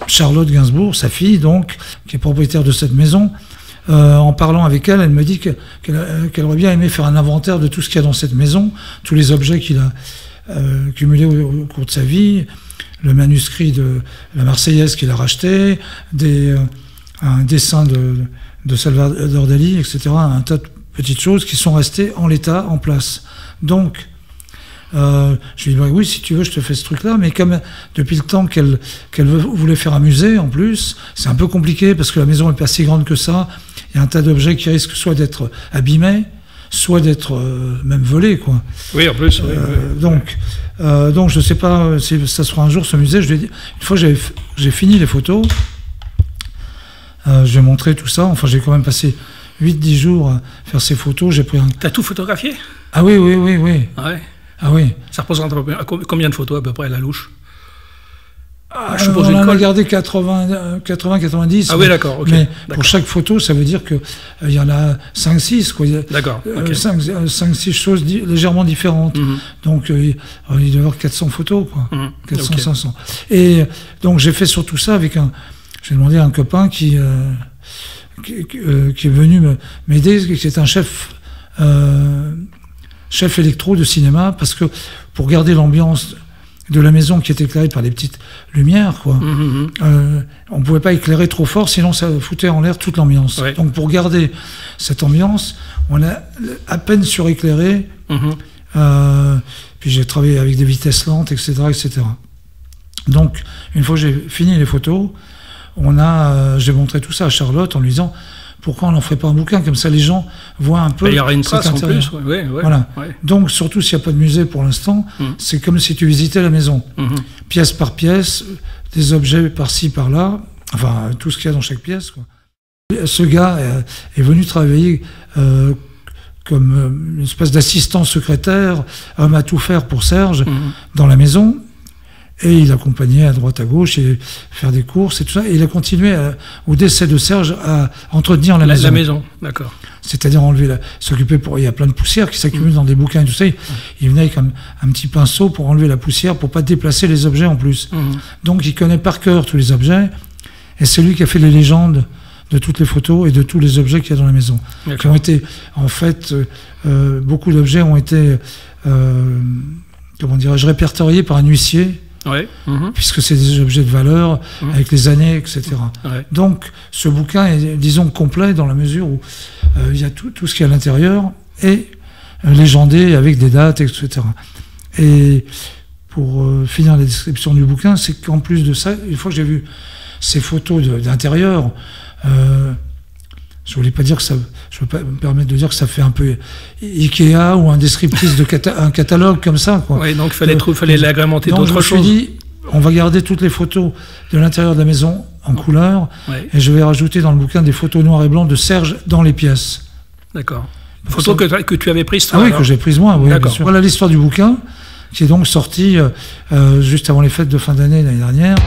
Charlotte Gainsbourg, sa fille donc, qui est propriétaire de cette maison, en parlant avec elle, elle me dit qu'elle aurait bien aimé faire un inventaire de tout ce qu'il y a dans cette maison, tous les objets qu'il a cumulés au cours de sa vie, le manuscrit de la Marseillaise qu'il a racheté, un dessin de Salvador Dali, etc., un tas de petites choses qui sont restées en l'état, en place. Donc, je lui dis, bah oui, si tu veux, je te fais ce truc-là, mais comme depuis le temps qu'elle voulait faire un musée, en plus, c'est un peu compliqué, parce que la maison n'est pas si grande que ça, il y a un tas d'objets qui risquent soit d'être abîmés, soit d'être même volés, quoi. Oui, en plus. Donc, je ne sais pas si ça sera un jour ce musée. Je lui ai dit, une fois j'ai fini les photos, je lui ai montré tout ça, enfin j'ai quand même passé 8-10 jours à faire ces photos, j'ai pris un... T'as tout photographié? Ah oui. Ah ouais. Ah oui. Ça représente combien de photos à peu près à la louche? Je suppose on en a gardé 80-90. Ah oui, d'accord. Okay, mais pour chaque photo, ça veut dire qu'il y en a 5-6. D'accord. Okay. 5-6 choses légèrement différentes. Donc, il doit y avoir 400 photos, quoi. 400-500. Et donc, j'ai fait surtout ça avec j'ai demandé à un copain qui est venu m'aider, qui est un chef électro de cinéma, parce que pour garder l'ambiance de la maison qui est éclairée par des petites lumières, quoi, on ne pouvait pas éclairer trop fort, sinon ça foutait en l'air toute l'ambiance. Ouais. Donc pour garder cette ambiance, on a à peine suréclairé, puis j'ai travaillé avec des vitesses lentes, etc. Donc, une fois que j'ai fini les photos, j'ai montré tout ça à Charlotte en lui disant pourquoi on n'en ferait pas un bouquin, comme ça les gens voient un peu. Il y aurait une trace en plus. Voilà. Ouais. Donc surtout s'il n'y a pas de musée pour l'instant, c'est comme si tu visitais la maison, pièce par pièce, des objets par-ci par-là, enfin tout ce qu'il y a dans chaque pièce, quoi. Ce gars est venu travailler comme une espèce d'assistant secrétaire, homme à tout faire pour Serge dans la maison. Et il accompagnait à droite à gauche et faire des courses et tout ça. Et il a continué au décès de Serge à entretenir la maison. La maison, d'accord. C'est-à-dire s'occuper il y a plein de poussière qui s'accumule dans des bouquins et tout ça. Il venait avec un petit pinceau pour enlever la poussière, pour pas déplacer les objets en plus. Donc il connaît par cœur tous les objets. Et c'est lui qui a fait les légendes de toutes les photos et de tous les objets qu'il y a dans la maison. Qui ont été, en fait, beaucoup d'objets ont été, comment dirais-je, répertoriés par un huissier. Ouais. Puisque c'est des objets de valeur avec les années, etc. Ouais. Donc ce bouquin est, disons, complet dans la mesure où il y a tout ce qu'il y a à l'intérieur et légendé avec des dates, etc. Et pour finir la description du bouquin, c'est qu'en plus de ça, une fois que j'ai vu ces photos d'intérieur, je voulais pas dire que ça, je veux pas me permettre de dire que ça fait un peu Ikea ou un descriptif un catalogue comme ça, quoi. Oui, donc fallait l'agrémenter d'autres choses. Donc je me suis dit, on va garder toutes les photos de l'intérieur de la maison en couleur, et je vais rajouter dans le bouquin des photos noires et blancs de Serge dans les pièces. D'accord. Photos que tu avais prises toi? Ah oui, que j'ai prises moi, oui, bien sûr. Voilà l'histoire du bouquin, qui est donc sorti juste avant les fêtes de fin d'année l'année dernière.